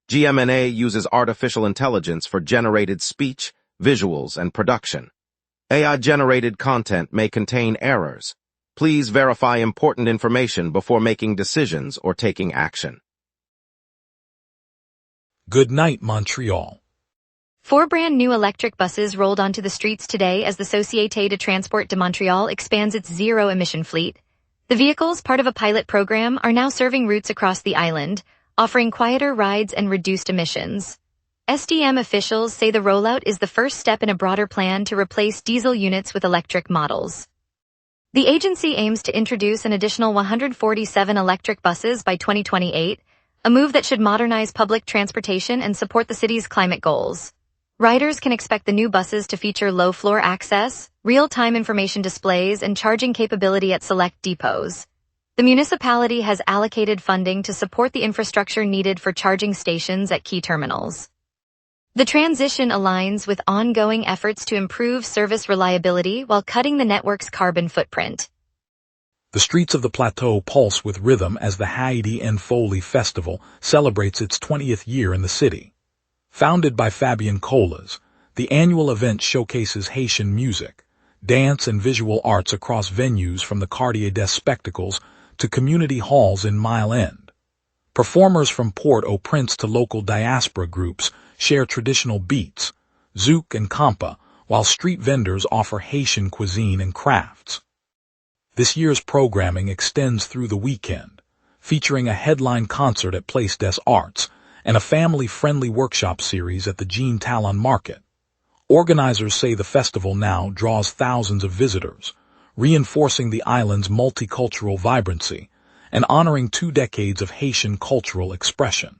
GMNA uses artificial intelligence for generated speech, visuals, and production. AI-generated content may contain errors. Please verify important information before making decisions or taking action. Good night, Montreal. 4 brand new electric buses rolled onto the streets today as the Société de Transport de Montréal expands its zero-emission fleet. The vehicles, part of a pilot program, are now serving routes across the island, offering quieter rides and reduced emissions. SDM officials say the rollout is the first step in a broader plan to replace diesel units with electric models. The agency aims to introduce an additional 147 electric buses by 2028, a move that should modernize public transportation and support the city's climate goals. Riders can expect the new buses to feature low-floor access, real-time information displays, and charging capability at select depots. The municipality has allocated funding to support the infrastructure needed for charging stations at key terminals. The transition aligns with ongoing efforts to improve service reliability while cutting the network's carbon footprint. The streets of the plateau pulse with rhythm as the Haiti and Foley Festival celebrates its 20th year in the city. Founded by Fabien Colas, the annual event showcases Haitian music, dance, and visual arts across venues from the Quartier des Spectacles to community halls in Mile End. Performers from Port-au-Prince to local diaspora groups share traditional beats, zouk and compa, while street vendors offer Haitian cuisine and crafts. This year's programming extends through the weekend, featuring a headline concert at Place des Arts and a family-friendly workshop series at the Jean Talon Market. Organizers say the festival now draws thousands of visitors, reinforcing the island's multicultural vibrancy and honoring 2 decades of Haitian cultural expression.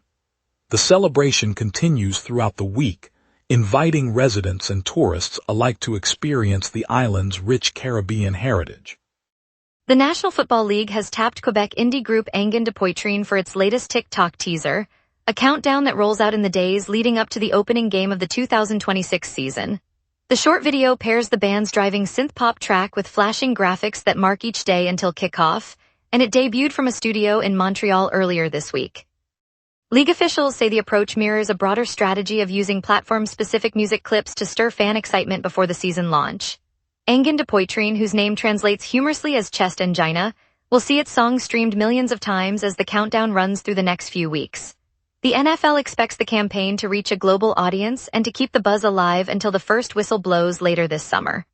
The celebration continues throughout the week, inviting residents and tourists alike to experience the island's rich Caribbean heritage. The National Football League has tapped Quebec indie group Anguin de Poitrine for its latest TikTok teaser, a countdown that rolls out in the days leading up to the opening game of the 2026 season. The short video pairs the band's driving synth-pop track with flashing graphics that mark each day until kickoff, and it debuted from a studio in Montreal earlier this week. League officials say the approach mirrors a broader strategy of using platform-specific music clips to stir fan excitement before the season launch. Anguin de Poitrine, whose name translates humorously as chest angina, will see its song streamed millions of times as the countdown runs through the next few weeks. The NFL expects the campaign to reach a global audience and to keep the buzz alive until the first whistle blows later this summer.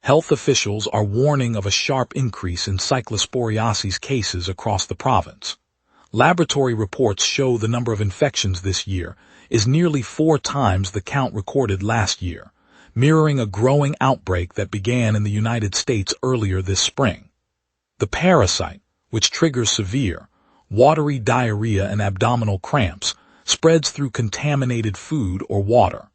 Health officials are warning of a sharp increase in cyclosporiasis cases across the province. Laboratory reports show the number of infections this year is nearly 4 times the count recorded last year, mirroring a growing outbreak that began in the United States earlier this spring. The parasite, which triggers severe, watery diarrhea and abdominal cramps, spreads through contaminated food or water.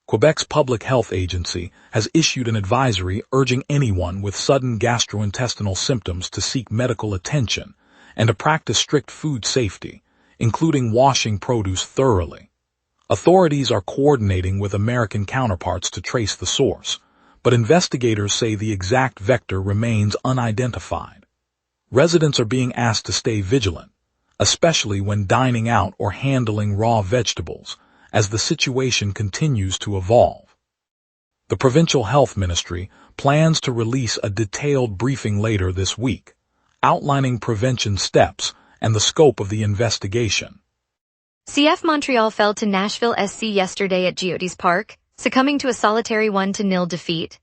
Quebec's public health agency has issued an advisory urging anyone with sudden gastrointestinal symptoms to seek medical attention and to practice strict food safety, including washing produce thoroughly. Authorities are coordinating with American counterparts to trace the source, but investigators say the exact vector remains unidentified. Residents are being asked to stay vigilant, especially when dining out or handling raw vegetables, as the situation continues to evolve. The Provincial Health Ministry plans to release a detailed briefing later this week, outlining prevention steps and the scope of the investigation. CF Montreal fell to Nashville SC yesterday at Geodis Park, succumbing to a solitary 1-0 defeat.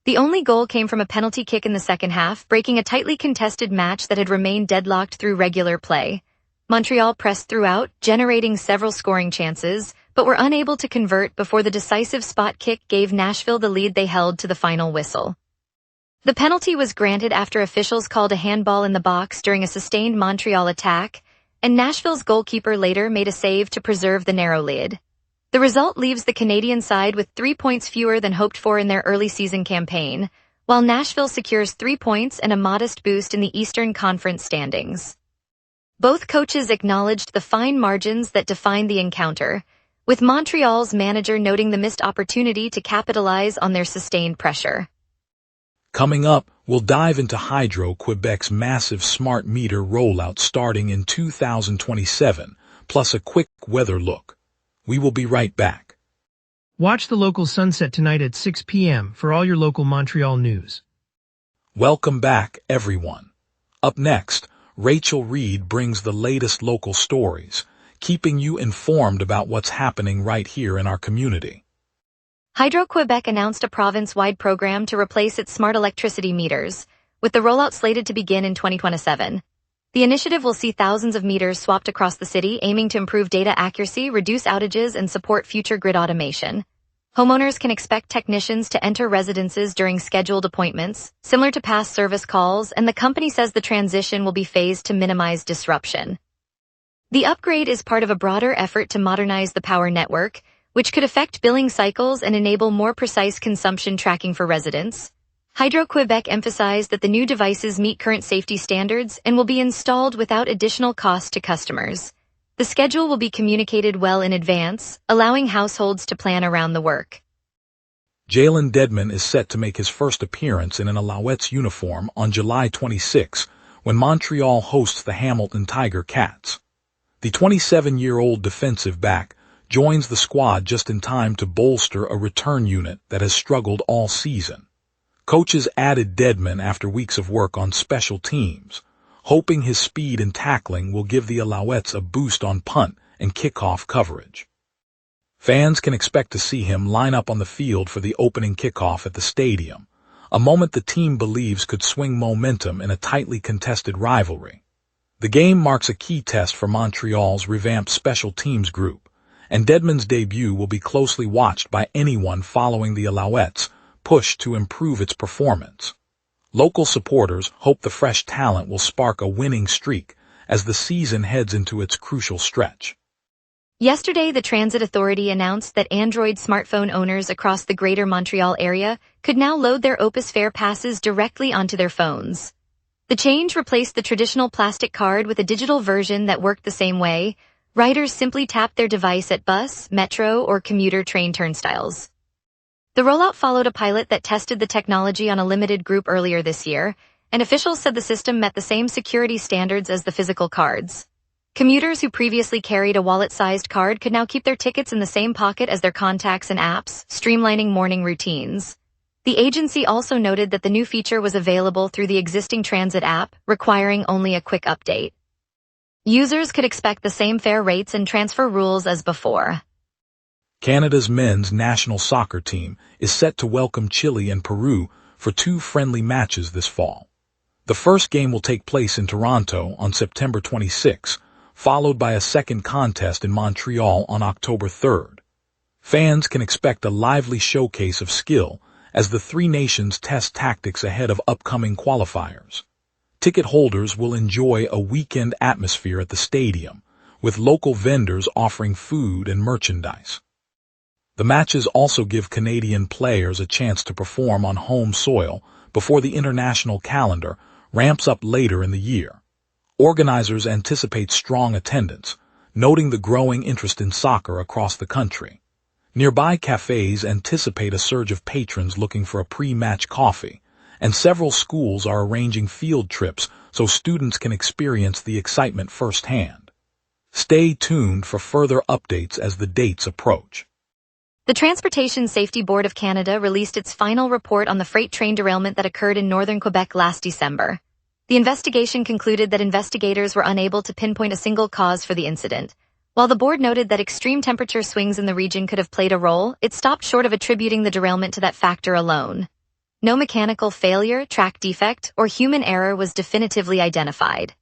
The only goal came from a penalty kick in the second half, breaking a tightly contested match that had remained deadlocked through regular play. Montreal pressed throughout, generating several scoring chances, but were unable to convert before the decisive spot kick gave Nashville the lead they held to the final whistle. The penalty was granted after officials called a handball in the box during a sustained Montreal attack, and Nashville's goalkeeper later made a save to preserve the narrow lead. The result leaves the Canadian side with 3 points fewer than hoped for in their early season campaign, while Nashville secures 3 points and a modest boost in the Eastern Conference standings. Both coaches acknowledged the fine margins that defined the encounter, with Montreal's manager noting the missed opportunity to capitalize on their sustained pressure. Coming up, we'll dive into Hydro-Quebec's massive smart meter rollout starting in 2027, plus a quick weather look. We will be right back. Watch the local sunset tonight at 6 p.m. for all your local Montreal news. Welcome back, everyone. Up next, Rachel Reed brings the latest local stories, keeping you informed about what's happening right here in our community. Hydro-Quebec announced a province-wide program to replace its smart electricity meters, with the rollout slated to begin in 2027. The initiative will see thousands of meters swapped across the city, aiming to improve data accuracy, reduce outages, and support future grid automation. Homeowners can expect technicians to enter residences during scheduled appointments, similar to past service calls, and the company says the transition will be phased to minimize disruption. The upgrade is part of a broader effort to modernize the power network, which could affect billing cycles and enable more precise consumption tracking for residents. Hydro-Quebec emphasized that the new devices meet current safety standards and will be installed without additional cost to customers. The schedule will be communicated well in advance, allowing households to plan around the work. Jalen Dedmon is set to make his first appearance in an Alouettes uniform on July 26, when Montreal hosts the Hamilton Tiger Cats. The 27-year-old defensive back joins the squad just in time to bolster a return unit that has struggled all season. Coaches added Dedmon after weeks of work on special teams, hoping his speed and tackling will give the Alouettes a boost on punt and kickoff coverage. Fans can expect to see him line up on the field for the opening kickoff at the stadium, a moment the team believes could swing momentum in a tightly contested rivalry. The game marks a key test for Montreal's revamped special teams group, and Dedmon's debut will be closely watched by anyone following the Alouettes' push to improve its performance. Local supporters hope the fresh talent will spark a winning streak as the season heads into its crucial stretch. Yesterday, the Transit Authority announced that Android smartphone owners across the Greater Montreal area could now load their Opus Fare passes directly onto their phones. The change replaced the traditional plastic card with a digital version that worked the same way. Riders simply tapped their device at bus, metro, or commuter train turnstiles. The rollout followed a pilot that tested the technology on a limited group earlier this year, and officials said the system met the same security standards as the physical cards. Commuters who previously carried a wallet-sized card could now keep their tickets in the same pocket as their contacts and apps, streamlining morning routines. The agency also noted that the new feature was available through the existing transit app, requiring only a quick update. Users could expect the same fare rates and transfer rules as before. Canada's men's national soccer team is set to welcome Chile and Peru for two friendly matches this fall. The first game will take place in Toronto on September 26, followed by a second contest in Montreal on October 3rd. Fans can expect a lively showcase of skill as the three nations test tactics ahead of upcoming qualifiers. Ticket holders will enjoy a weekend atmosphere at the stadium, with local vendors offering food and merchandise. The matches also give Canadian players a chance to perform on home soil before the international calendar ramps up later in the year. Organizers anticipate strong attendance, noting the growing interest in soccer across the country. Nearby cafes anticipate a surge of patrons looking for a pre-match coffee, and several schools are arranging field trips so students can experience the excitement firsthand. Stay tuned for further updates as the dates approach. The Transportation Safety Board of Canada released its final report on the freight train derailment that occurred in northern Quebec last December. The investigation concluded that investigators were unable to pinpoint a single cause for the incident. While the board noted that extreme temperature swings in the region could have played a role, it stopped short of attributing the derailment to that factor alone. No mechanical failure, track defect, or human error was definitively identified.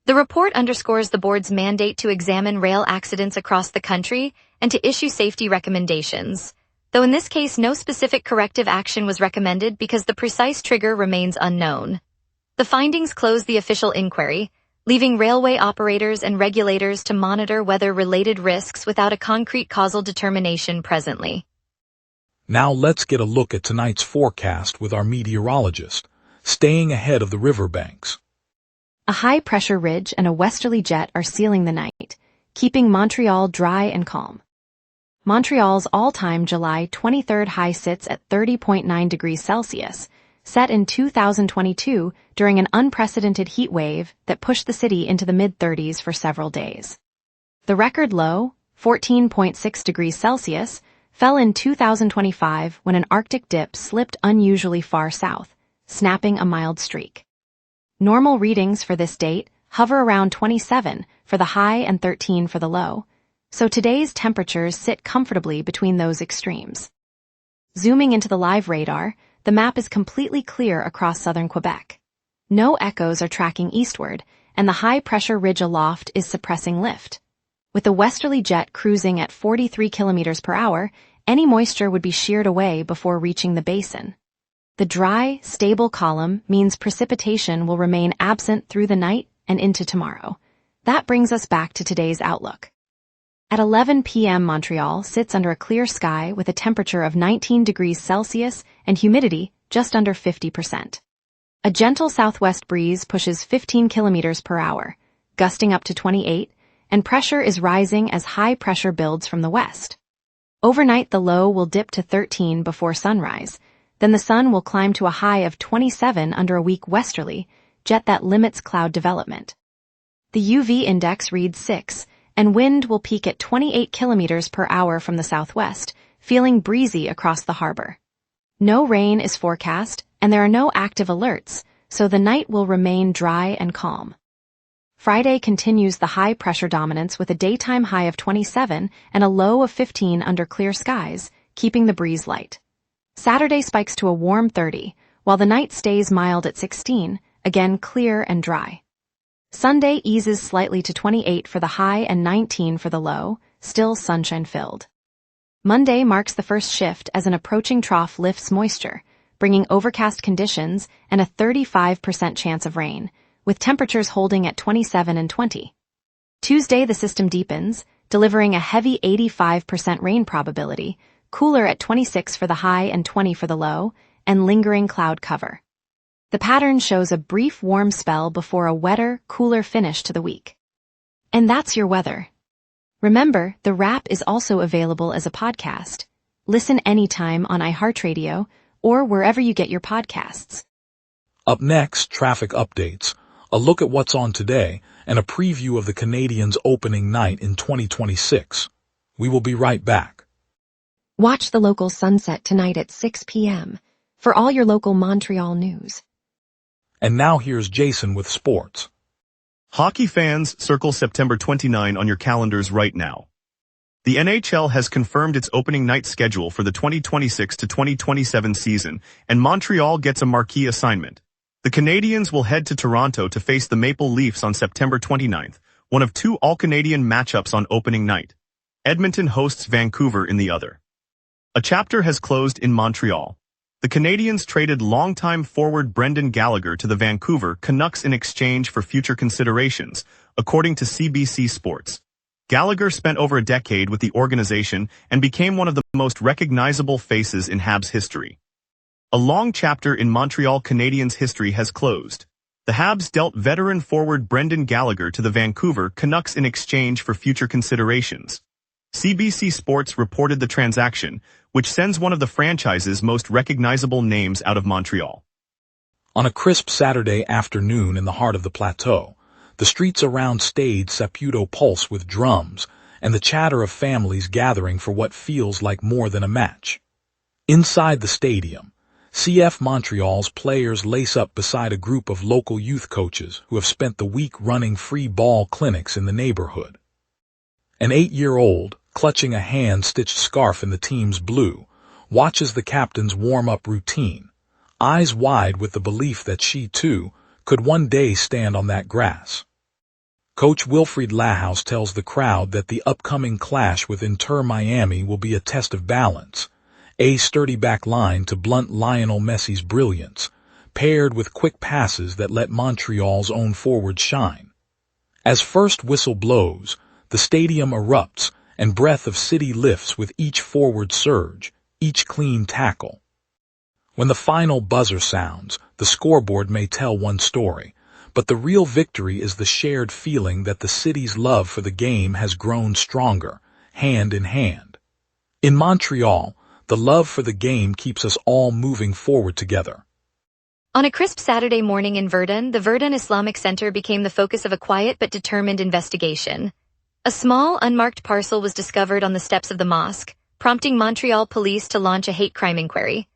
The report underscores the board's mandate to examine rail accidents across the country and to issue safety recommendations, though in this case no specific corrective action was recommended because the precise trigger remains unknown. The findings close the official inquiry, leaving railway operators and regulators to monitor weather-related risks without a concrete causal determination presently. Now let's get a look at tonight's forecast with our meteorologist, staying ahead of the riverbanks. A high-pressure ridge and a westerly jet are sealing the night, keeping Montreal dry and calm. Montreal's all-time July 23rd high sits at 30.9 degrees Celsius, set in 2022 during an unprecedented heat wave that pushed the city into the mid-30s for several days. The record low, 14.6 degrees Celsius, fell in 2025 when an Arctic dip slipped unusually far south, snapping a mild streak. Normal readings for this date hover around 27 for the high and 13 for the low, so today's temperatures sit comfortably between those extremes. Zooming into the live radar, the map is completely clear across southern Quebec. No echoes are tracking eastward, and the high-pressure ridge aloft is suppressing lift. With the westerly jet cruising at 43 kilometers per hour, any moisture would be sheared away before reaching the basin. The dry, stable column means precipitation will remain absent through the night and into tomorrow. That brings us back to today's outlook. At 11 p.m. Montreal sits under a clear sky with a temperature of 19 degrees Celsius and humidity just under 50%. A gentle southwest breeze pushes 15 kilometers per hour, gusting up to 28, and pressure is rising as high pressure builds from the west. Overnight the low will dip to 13 before sunrise, then the sun will climb to a high of 27 under a weak westerly jet that limits cloud development. The UV index reads 6, and wind will peak at 28 kilometers per hour from the southwest, feeling breezy across the harbor. No rain is forecast, and there are no active alerts, so the night will remain dry and calm. Friday continues the high-pressure dominance with a daytime high of 27 and a low of 15 under clear skies, keeping the breeze light. Saturday spikes to a warm 30, while the night stays mild at 16, again clear and dry. Sunday eases slightly to 28 for the high and 19 for the low, still sunshine-filled. Monday marks the first shift as an approaching trough lifts moisture, bringing overcast conditions and a 35% chance of rain, with temperatures holding at 27 and 20. Tuesday the system deepens, delivering a heavy 85% rain probability, cooler at 26 for the high and 20 for the low, and lingering cloud cover. The pattern shows a brief warm spell before a wetter, cooler finish to the week. And that's your weather. Remember, the wrap is also available as a podcast. Listen anytime on iHeartRadio or wherever you get your podcasts. Up next, traffic updates, a look at what's on today, and a preview of the Canadiens' opening night in 2026. We will be right back. Watch the local sunset tonight at 6 p.m. for all your local Montreal news. And now here's Jason with sports. Hockey fans, circle September 29 on your calendars right now. The NHL has confirmed its opening night schedule for the 2026 to 2027 season, and Montreal gets a marquee assignment. The Canadiens will head to Toronto to face the Maple Leafs on September 29th, one of two all-Canadian matchups on opening night. Edmonton hosts Vancouver in the other. A chapter has closed in Montreal. The Canadiens traded longtime forward Brendan Gallagher to the Vancouver Canucks in exchange for future considerations, according to CBC Sports. Gallagher spent over a decade with the organization and became one of the most recognizable faces in Habs history. A long chapter in Montreal Canadiens history has closed. The Habs dealt veteran forward Brendan Gallagher to the Vancouver Canucks in exchange for future considerations. CBC Sports reported the transaction, which sends one of the franchise's most recognizable names out of Montreal. On a crisp Saturday afternoon in the heart of the plateau, the streets around Stade Saputo pulse with drums and the chatter of families gathering for what feels like more than a match. Inside the stadium, CF Montreal's players lace up beside a group of local youth coaches who have spent the week running free ball clinics in the neighborhood. An 8-year-old, clutching a hand-stitched scarf in the team's blue, watches the captain's warm-up routine, eyes wide with the belief that she, too, could one day stand on that grass. Coach Wilfried Lahouse tells the crowd that the upcoming clash with Inter Miami will be a test of balance, a sturdy back line to blunt Lionel Messi's brilliance, paired with quick passes that let Montreal's own forwards shine. As first whistle blows, the stadium erupts, and breath of city lifts with each forward surge, each clean tackle. When the final buzzer sounds, the scoreboard may tell one story, but the real victory is the shared feeling that the city's love for the game has grown stronger, hand in hand. In Montreal, the love for the game keeps us all moving forward together. On a crisp Saturday morning in Verdun, the Verdun Islamic Center became the focus of a quiet but determined investigation. A small, unmarked parcel was discovered on the steps of the mosque, prompting Montreal police to launch a hate crime inquiry.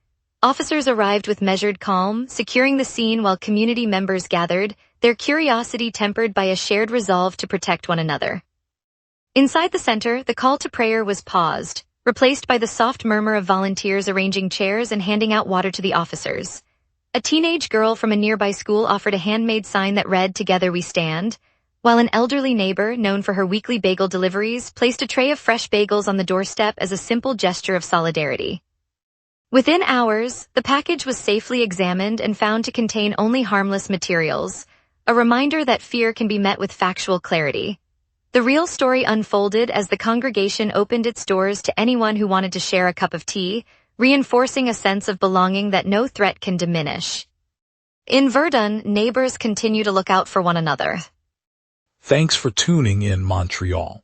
Officers arrived with measured calm, securing the scene while community members gathered, their curiosity tempered by a shared resolve to protect one another. Inside the center, the call to prayer was paused, replaced by the soft murmur of volunteers arranging chairs and handing out water to the officers. A teenage girl from a nearby school offered a handmade sign that read, "Together we stand," while an elderly neighbor, known for her weekly bagel deliveries, placed a tray of fresh bagels on the doorstep as a simple gesture of solidarity. Within hours, the package was safely examined and found to contain only harmless materials, a reminder that fear can be met with factual clarity. The real story unfolded as the congregation opened its doors to anyone who wanted to share a cup of tea, reinforcing a sense of belonging that no threat can diminish. In Verdun, neighbors continue to look out for one another. Thanks for tuning in, Montreal.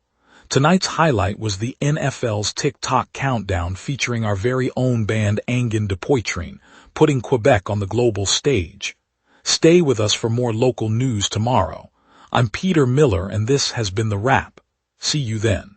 Tonight's highlight was the NFL's TikTok countdown featuring our very own band Angin de Poitrine, putting Quebec on the global stage. Stay with us for more local news tomorrow. I'm Peter Miller, and this has been The Wrap. See you then.